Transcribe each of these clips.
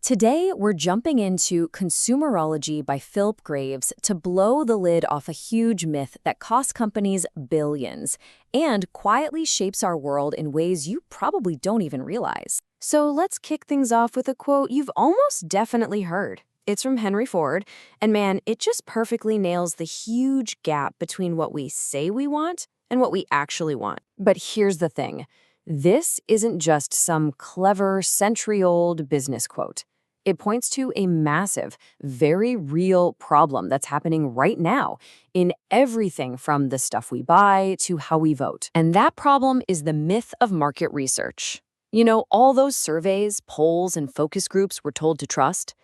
Today, we're jumping into Consumerology by Philip Graves to blow the lid off a huge myth that costs companies billions and quietly shapes our world in ways you probably don't even realize. So let's kick things off with a quote you've almost definitely heard. It's from Henry Ford, and man, it just perfectly nails the huge gap between what we say we want and what we actually want. But here's the thing. This isn't just some clever, century-old business quote. It points to a massive, very real problem that's happening right now in everything from the stuff we buy to how we vote. And that problem is the myth of market research. You know, all those surveys, polls, and focus groups we're told to trust?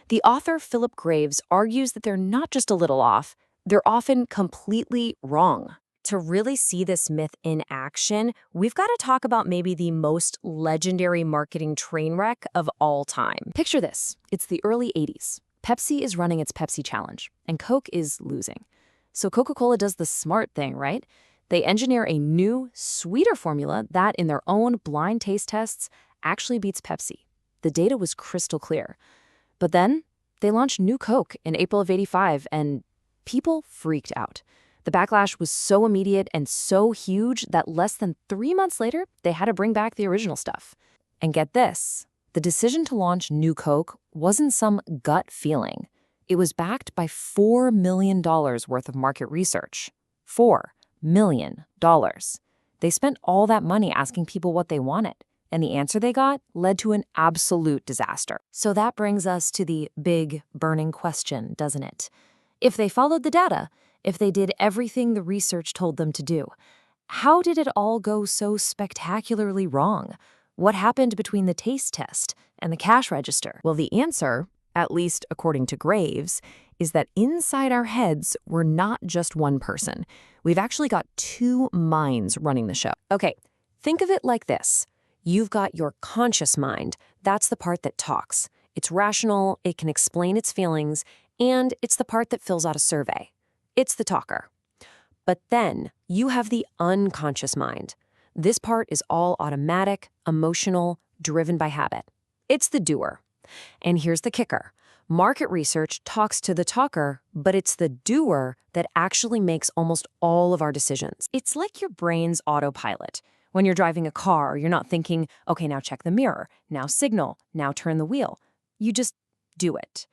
The author Philip Graves argues that they're not just a little off, they're often completely wrong. To really see this myth in action, we've got to talk about maybe the most legendary marketing train wreck of all time. Picture this. It's the early 80s. Pepsi is running its Pepsi Challenge, and Coke is losing. So Coca-Cola does the smart thing, right? They engineer a new, sweeter formula that, in their own blind taste tests, actually beats Pepsi. The data was crystal clear. But then, they launched New Coke in April of '85, and people freaked out. The backlash was so immediate and so huge that less than 3 months later, they had to bring back the original stuff. And get this, the decision to launch New Coke wasn't some gut feeling. It was backed by $4 million worth of market research. $4 million. They spent all that money asking people what they wanted, and the answer they got led to an absolute disaster. So that brings us to the big, burning question, doesn't it? If they followed the data, if they did everything the research told them to do, how did it all go so spectacularly wrong? What happened between the taste test and the cash register? Well, the answer, at least according to Graves, is that inside our heads, we're not just one person. We've actually got two minds running the show. Okay, think of it like this. You've got your conscious mind. That's the part that talks. It's rational, it can explain its feelings, and it's the part that fills out a survey. It's the talker. But then you have the unconscious mind. This part is all automatic, emotional, driven by habit. It's the doer. And here's the kicker. Market research talks to the talker, but it's the doer that actually makes almost all of our decisions. It's like your brain's autopilot. When you're driving a car, you're not thinking, okay, now check the mirror, now signal, now turn the wheel. You just do it.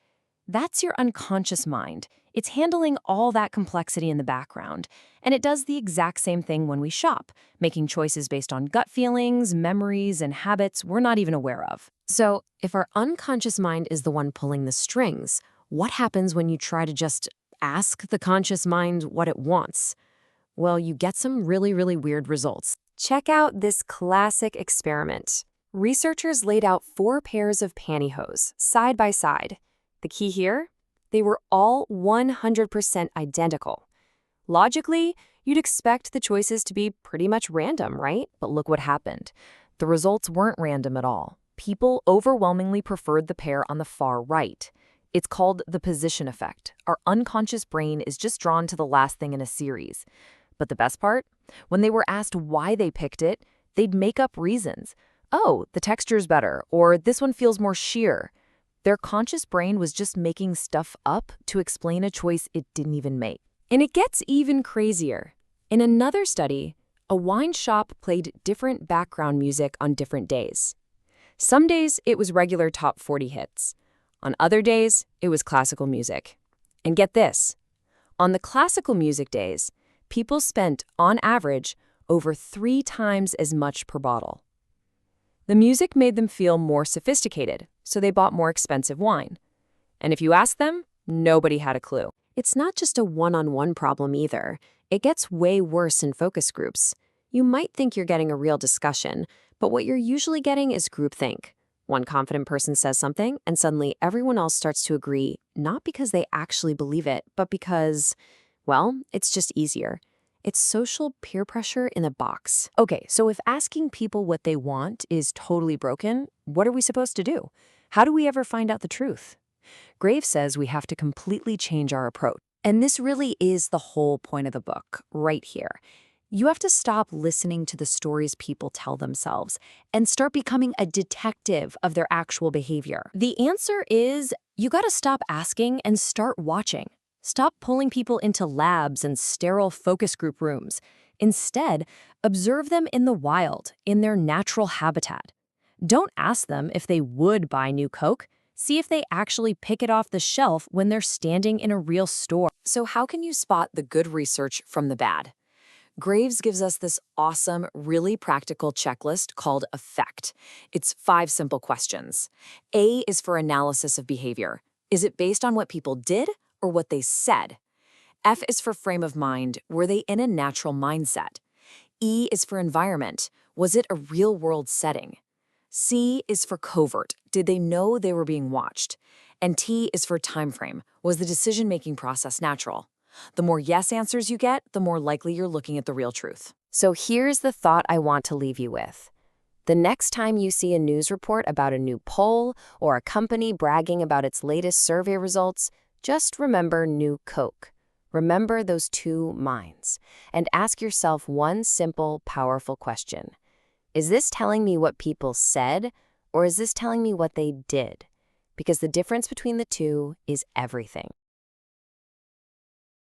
That's your unconscious mind. It's handling all that complexity in the background, and it does the exact same thing when we shop, making choices based on gut feelings, memories, and habits we're not even aware of. So, if our unconscious mind is the one pulling the strings, what happens when you try to just ask the conscious mind what it wants? Well, you get some really, really weird results. Check out this classic experiment. Researchers laid out 4 pairs of pantyhose, side by side. The key here? They were all 100% identical. Logically, you'd expect the choices to be pretty much random, right? But look what happened. The results weren't random at all. People overwhelmingly preferred the pair on the far right. It's called the position effect. Our unconscious brain is just drawn to the last thing in a series. But the best part? When they were asked why they picked it, they'd make up reasons. Oh, the texture's better, or this one feels more sheer. Their conscious brain was just making stuff up to explain a choice it didn't even make. And it gets even crazier. In another study, a wine shop played different background music on different days. Some days, it was regular top 40 hits. On other days, it was classical music. And get this. On the classical music days, people spent, on average, over 3 times as much per bottle. The music made them feel more sophisticated, so they bought more expensive wine. And if you ask them, nobody had a clue. It's not just a one-on-one problem either. It gets way worse in focus groups. You might think you're getting a real discussion, but what you're usually getting is groupthink. One confident person says something, and suddenly everyone else starts to agree, not because they actually believe it, but because, well, it's just easier. It's social peer pressure in a box. Okay, so if asking people what they want is totally broken, what are we supposed to do? How do we ever find out the truth? Graves says we have to completely change our approach. And this really is the whole point of the book, right here. You have to stop listening to the stories people tell themselves and start becoming a detective of their actual behavior. The answer is you gotta stop asking and start watching. Stop pulling people into labs and sterile focus group rooms. Instead, observe them in the wild, in their natural habitat. Don't ask them if they would buy new Coke. See if they actually pick it off the shelf when they're standing in a real store. So how can you spot the good research from the bad? Graves gives us this awesome, really practical checklist called EFFECT. It's 5 simple questions. A is for analysis of behavior. Is it based on what people did or what they said? F is for frame of mind. Were they in a natural mindset? E is for environment. Was it a real-world setting? C is for covert. Did they know they were being watched? And T is for time frame. Was the decision-making process natural? The more yes answers you get, the more likely you're looking at the real truth. So here's the thought I want to leave you with. The next time you see a news report about a new poll or a company bragging about its latest survey results, just remember New Coke. Remember those 2 minds. And ask yourself one simple, powerful question. Is this telling me what people said, or is this telling me what they did? Because the difference between the two is everything.